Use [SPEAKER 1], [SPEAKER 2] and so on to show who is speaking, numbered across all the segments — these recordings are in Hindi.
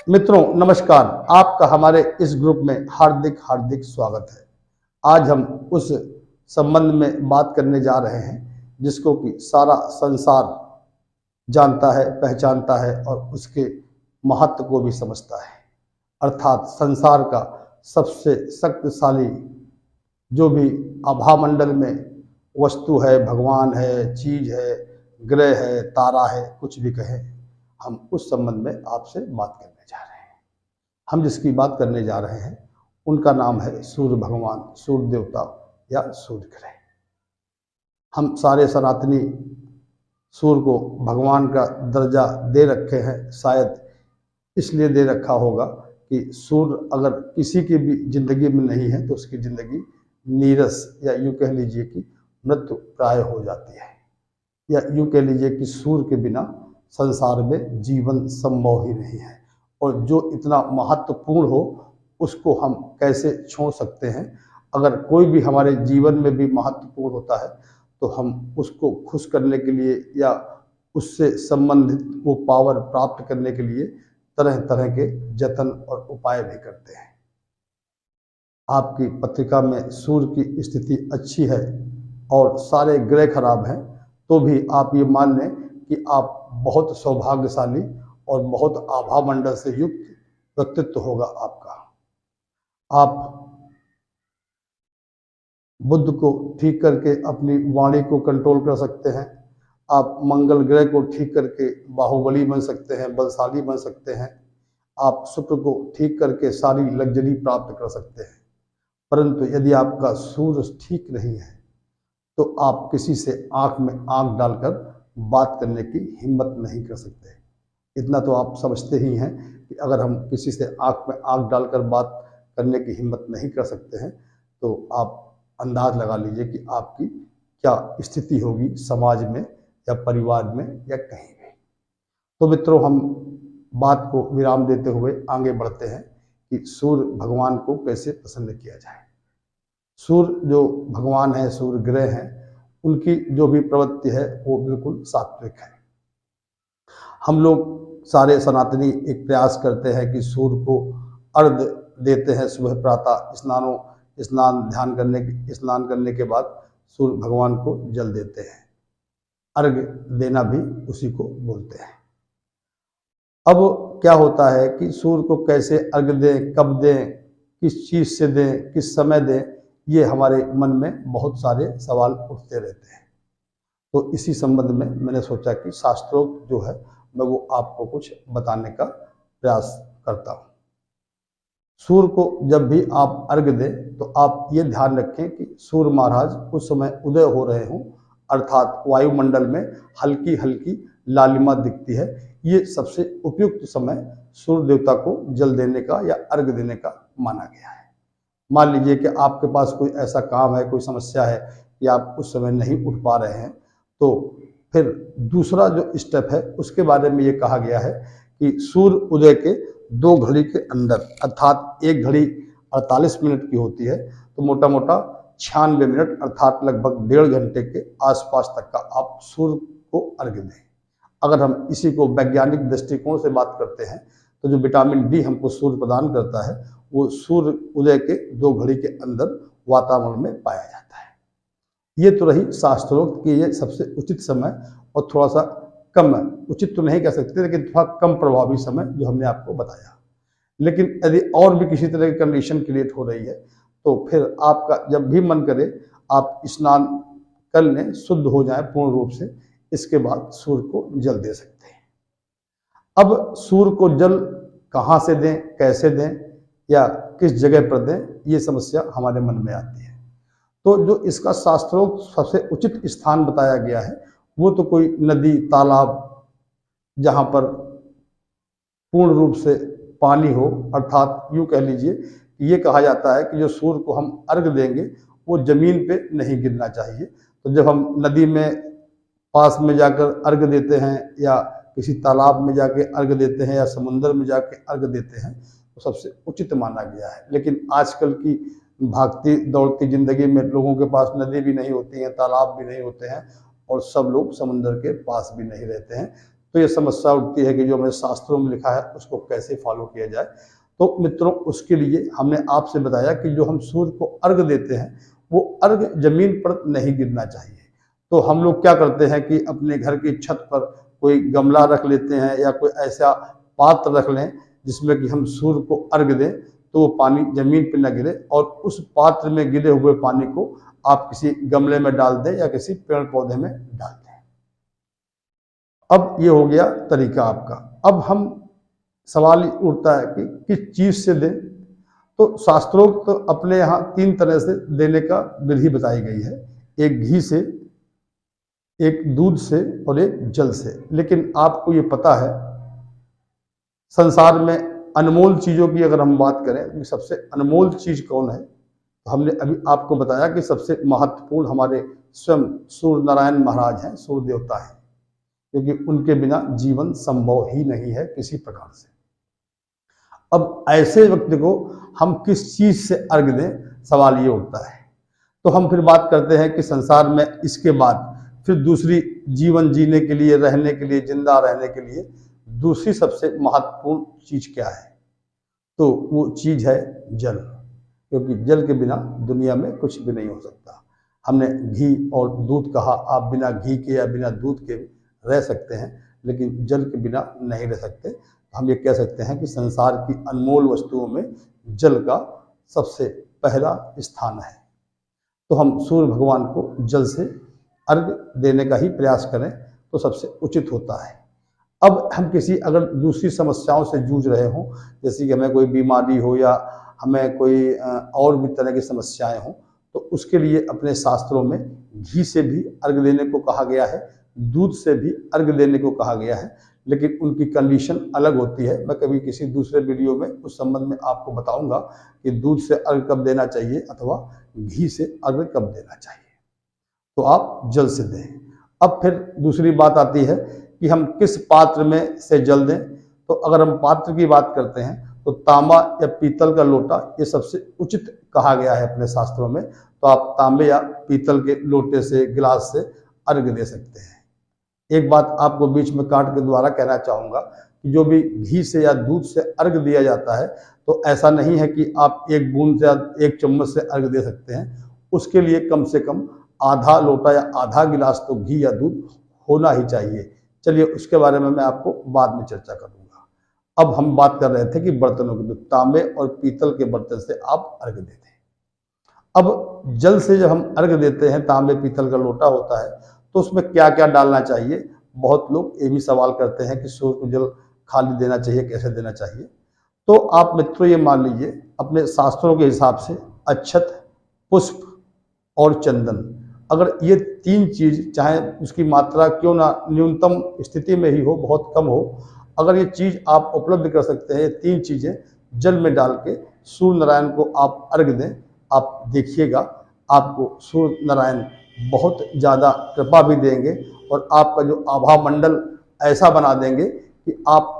[SPEAKER 1] मित्रों नमस्कार, आपका हमारे इस ग्रुप में हार्दिक हार्दिक स्वागत है। आज हम उस संबंध में बात करने जा रहे हैं जिसको कि सारा संसार जानता है, पहचानता है और उसके महत्व को भी समझता है। अर्थात संसार का सबसे शक्तिशाली जो भी आभामंडल में वस्तु है, भगवान है, चीज है, ग्रह है, तारा है, कुछ भी कहें, हम उस संबंध में आपसे बात करने जा रहे हैं। हम जिसकी बात करने जा रहे हैं उनका नाम है सूर्य भगवान, सूर्य देवता या सूर्य ग्रह। हम सारे सनातनी सूर्य को भगवान का दर्जा दे रखे हैं, शायद इसलिए दे रखा होगा कि सूर्य अगर किसी की भी जिंदगी में नहीं है तो उसकी जिंदगी नीरस या यूँ कह लीजिए कि मृत्यु प्राय हो जाती है, या यूँ कह लीजिए कि सूर्य के बिना संसार में जीवन संभव ही नहीं है। और जो इतना महत्वपूर्ण हो उसको हम कैसे छोड़ सकते हैं। अगर कोई भी हमारे जीवन में भी महत्वपूर्ण होता है तो हम उसको खुश करने के लिए या उससे संबंधित वो पावर प्राप्त करने के लिए तरह तरह के जतन और उपाय भी करते हैं। आपकी पत्रिका में सूर्य की स्थिति अच्छी है और सारे ग्रह खराब हैं तो भी आप ये मान लें कि आप बहुत सौभाग्यशाली और बहुत आभामंडल से युक्त व्यक्तित्व होगा आपका। आप बुद्ध को ठीक करके अपनी वाणी को कंट्रोल कर सकते हैं। आप मंगल ग्रह को ठीक करके बाहुबली बन सकते हैं, बलशाली बन सकते हैं। आप शुक्र को ठीक करके सारी लग्जरी प्राप्त कर सकते हैं। परंतु यदि आपका सूर्य ठीक नहीं है तो आप किसी से आंख में आंख डालकर बात करने की हिम्मत नहीं कर सकते। इतना तो आप समझते ही हैं कि अगर हम किसी से आंख में आंख डालकर बात करने की हिम्मत नहीं कर सकते हैं तो आप अंदाज लगा लीजिए कि आपकी क्या स्थिति होगी समाज में या परिवार में या कहीं भी। तो मित्रों, हम बात को विराम देते हुए आगे बढ़ते हैं कि सूर्य भगवान को कैसे प्रसन्न किया जाए। सूर्य जो भगवान है, सूर्य ग्रह हैं, उनकी जो भी प्रवृत्ति है वो बिल्कुल सात्विक है। हम लोग सारे सनातनी एक प्रयास करते हैं कि सूर्य को अर्घ देते हैं सुबह प्रातः स्नान करने के बाद सूर्य भगवान को जल देते हैं। अर्घ देना भी उसी को बोलते हैं। अब क्या होता है कि सूर्य को कैसे अर्घ दें, कब दें, किस चीज़ से दें, किस समय दें, ये हमारे मन में बहुत सारे सवाल उठते रहते हैं। तो इसी संबंध में मैंने सोचा कि शास्त्रोक्त जो है मैं वो आपको कुछ बताने का प्रयास करता हूँ। सूर्य को जब भी आप अर्घ दें तो आप ये ध्यान रखें कि सूर्य महाराज उस समय उदय हो रहे हों, अर्थात वायुमंडल में हल्की हल्की लालिमा दिखती है। ये सबसे उपयुक्त समय सूर्य देवता को जल देने का या अर्घ देने का माना गया है। मान लीजिए कि आपके पास कोई ऐसा काम है, कोई समस्या है कि आप उस समय नहीं उठ पा रहे हैं, तो फिर दूसरा जो स्टेप है उसके बारे में ये कहा गया है कि सूर्य उदय के 2 घड़ी के अंदर, अर्थात 1 घड़ी 48 मिनट की होती है, तो मोटा मोटा 96 मिनट अर्थात लगभग 1.5 घंटे के आसपास तक का आप सूर्य को अर्घ दें। अगर हम इसी को वैज्ञानिक दृष्टिकोण से बात करते हैं तो जो विटामिन डी हमको सूर्य प्रदान करता है वो सूर्य उदय के 2 घड़ी के अंदर वातावरण में पाया जाता है। ये तो रही शास्त्रोक्त कि ये सबसे उचित समय और थोड़ा सा कम, उचित तो नहीं कह सकते लेकिन थोड़ा कम प्रभावी समय जो हमने आपको बताया। लेकिन यदि और भी किसी तरह की कंडीशन क्रिएट हो रही है तो फिर आपका जब भी मन करे आप स्नान कर लें, शुद्ध हो जाए पूर्ण रूप से, इसके बाद सूर्य को जल दे सकते हैं। अब सूर्य को जल कहाँ से दें, कैसे दें या किस जगह पर दें, ये समस्या हमारे मन में आती है। तो जो इसका शास्त्रोक्त सबसे उचित स्थान बताया गया है वो तो कोई नदी, तालाब जहाँ पर पूर्ण रूप से पानी हो, अर्थात यूँ कह लीजिए ये कहा जाता है कि जो सूर्य को हम अर्घ देंगे वो जमीन पे नहीं गिरना चाहिए। तो जब हम नदी में पास में जाकर अर्घ देते हैं या किसी तालाब में जाके अर्घ देते हैं या समुद्र में जाके अर्घ देते हैं तो सबसे उचित माना गया है। लेकिन आजकल की भागती दौड़ती जिंदगी में लोगों के पास नदी भी नहीं होती है, तालाब भी नहीं होते हैं और सब लोग समुद्र के पास भी नहीं रहते हैं। तो ये समस्या उठती है कि जो हमारे शास्त्रों में लिखा है उसको कैसे फॉलो किया जाए। तो मित्रों, उसके लिए हमने आपसे बताया कि जो हम सूर्य को अर्घ देते हैं वो अर्घ जमीन पर नहीं गिरना चाहिए। तो हम लोग क्या करते हैं कि अपने घर की छत पर कोई गमला रख लेते हैं या कोई ऐसा पात्र रख लें जिसमें कि हम सूर्य को अर्घ दें, तो वो पानी जमीन पर न गिरे और उस पात्र में गिरे हुए पानी को आप किसी गमले में डाल दें या किसी पेड़ पौधे में डाल दें। अब ये हो गया तरीका आपका। अब हम सवाल उठता है कि किस चीज से दें। तो शास्त्रोक्त तो अपने यहाँ 3 तरह से देने का विधि बताई गई है, एक घी से, एक दूध से और एक जल से। लेकिन आपको ये पता है संसार में अनमोल चीजों की अगर हम बात करें तो सबसे अनमोल चीज कौन है, तो हमने अभी आपको बताया कि सबसे महत्वपूर्ण हमारे स्वयं सूर्य नारायण महाराज हैं, सूर्य देवता हैं, क्योंकि उनके बिना जीवन संभव ही नहीं है किसी प्रकार से। अब ऐसे व्यक्ति को हम किस चीज से अर्घ दें, सवाल ये उठता है। तो हम फिर बात करते हैं कि संसार में इसके बाद फिर दूसरी जीवन जीने के लिए, रहने के लिए, जिंदा रहने के लिए दूसरी सबसे महत्वपूर्ण चीज क्या है, तो वो चीज है जल, क्योंकि जल के बिना दुनिया में कुछ भी नहीं हो सकता। हमने घी और दूध कहा, आप बिना घी के या बिना दूध के रह सकते हैं, लेकिन जल के बिना नहीं रह सकते। हम ये कह सकते हैं कि संसार की अनमोल वस्तुओं में जल का सबसे पहला स्थान है। तो हम सूर्य भगवान को जल से अर्घ देने का ही प्रयास करें तो सबसे उचित होता है। अब हम किसी अगर दूसरी समस्याओं से जूझ रहे हों, जैसे कि हमें कोई बीमारी हो या हमें कोई और भी तरह की समस्याएं हों, तो उसके लिए अपने शास्त्रों में घी से भी अर्घ देने को कहा गया है, दूध से भी अर्घ देने को कहा गया है, लेकिन उनकी कंडीशन अलग होती है। मैं कभी किसी दूसरे वीडियो में उस संबंध में आपको बताऊंगा कि दूध से अर्घ कब देना चाहिए अथवा घी से अर्घ कब देना चाहिए। तो आप जल से दें। अब फिर दूसरी बात आती है कि हम किस पात्र में से जल दें। तो अगर हम पात्र की बात करते हैं तो तांबा या पीतल का लोटा ये सबसे उचित कहा गया है अपने शास्त्रों में। तो आप तांबे या पीतल के लोटे से, गिलास से अर्घ दे सकते हैं। एक बात आपको बीच में काट के द्वारा कहना चाहूँगा कि जो भी घी से या दूध से अर्घ दिया जाता है, तो ऐसा नहीं है कि आप 1 बूंद या 1 चम्मच से अर्घ दे सकते हैं। उसके लिए कम से कम आधा लोटा या आधा गिलास तो घी या दूध होना ही चाहिए। चलिए उसके बारे में मैं आपको बाद में चर्चा करूँगा। अब हम बात कर रहे थे कि बर्तनों की, तांबे और पीतल के बर्तन से आप अर्घ देते हैं। अब जल से जब हम अर्घ देते हैं, तांबे पीतल का लोटा होता है, तो उसमें क्या क्या डालना चाहिए। बहुत लोग ये भी सवाल करते हैं कि सूर्य को जल खाली देना चाहिए, कैसे देना चाहिए। तो आप मित्रों ये मान लीजिए अपने शास्त्रों के हिसाब से अक्षत, पुष्प और चंदन, अगर ये 3 चीज, चाहे उसकी मात्रा क्यों ना न्यूनतम स्थिति में ही हो, बहुत कम हो, अगर ये चीज आप उपलब्ध कर सकते हैं, ये 3 चीजें जल में डाल के सूर्य नारायण को आप अर्घ दें, आप देखिएगा आपको सूर्य नारायण बहुत ज़्यादा कृपा भी देंगे और आपका जो आभा मंडल ऐसा बना देंगे कि आप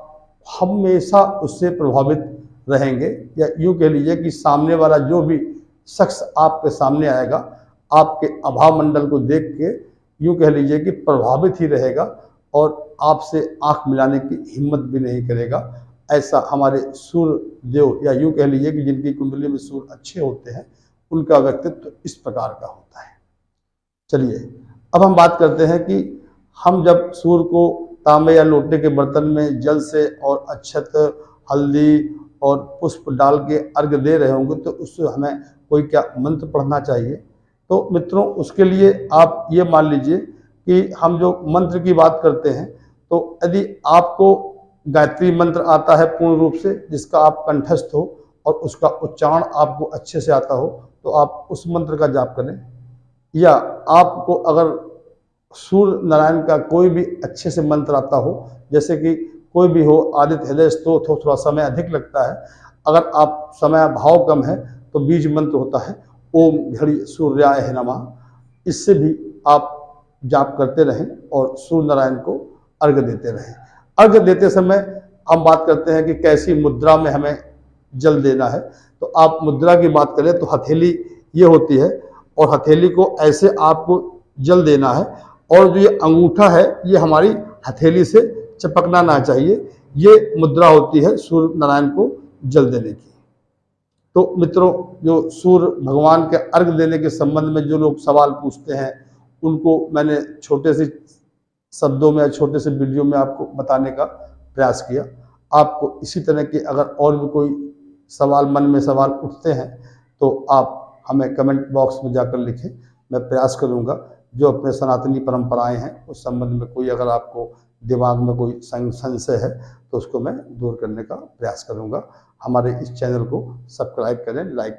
[SPEAKER 1] हमेशा उससे प्रभावित रहेंगे। या यूँ कह लीजिए कि सामने वाला जो भी शख्स आपके सामने आएगा, आपके आभा मंडल को देख के यूँ कह लीजिए कि प्रभावित ही रहेगा और आपसे आंख मिलाने की हिम्मत भी नहीं करेगा। ऐसा हमारे सूर्य देव, या यूँ कह लीजिए कि जिनकी कुंडली में सूर्य अच्छे होते हैं, उनका व्यक्तित्व इस प्रकार का होता है। चलिए अब हम बात करते हैं कि हम जब सूर्य को तांबे या लोटे के बर्तन में जल से और अक्षत, हल्दी और पुष्प डाल के अर्घ दे रहे होंगे, तो उससे हमें कोई क्या मंत्र पढ़ना चाहिए। तो मित्रों उसके लिए आप ये मान लीजिए कि हम जो मंत्र की बात करते हैं, तो यदि आपको गायत्री मंत्र आता है पूर्ण रूप से, जिसका आप कंठस्थ हो और उसका उच्चारण आपको अच्छे से आता हो, तो आप उस मंत्र का जाप करें। या आपको अगर सूर्य नारायण का कोई भी अच्छे से मंत्र आता हो, जैसे कि कोई भी हो, आदित्य हृदय स्तोत्र हो, थोड़ा समय अधिक लगता है, अगर आप समय भाव कम है तो बीज मंत्र होता है ओम घड़ी सूर्याय नमः, इससे भी आप जाप करते रहें और सूर्य नारायण को अर्घ देते रहें। अर्घ देते समय हम बात करते हैं कि कैसी मुद्रा में हमें जल देना है। तो आप मुद्रा की बात करें तो हथेली ये होती है और हथेली को ऐसे आपको जल देना है, और जो ये अंगूठा है ये हमारी हथेली से चपकना ना चाहिए। ये मुद्रा होती है सूर्य नारायण को जल देने की। तो मित्रों, जो सूर्य भगवान के अर्घ देने के संबंध में जो लोग सवाल पूछते हैं, उनको मैंने छोटे से शब्दों में या छोटे से वीडियो में आपको बताने का प्रयास किया। आपको इसी तरह के अगर और भी कोई सवाल, मन में सवाल उठते हैं, तो आप हमें कमेंट बॉक्स में जाकर लिखें। मैं प्रयास करूंगा जो अपने सनातनी परंपराएं हैं उस संबंध में कोई अगर आपको दिमाग में कोई संशय है तो उसको मैं दूर करने का प्रयास करूंगा। हमारे इस चैनल को सब्सक्राइब करें, लाइक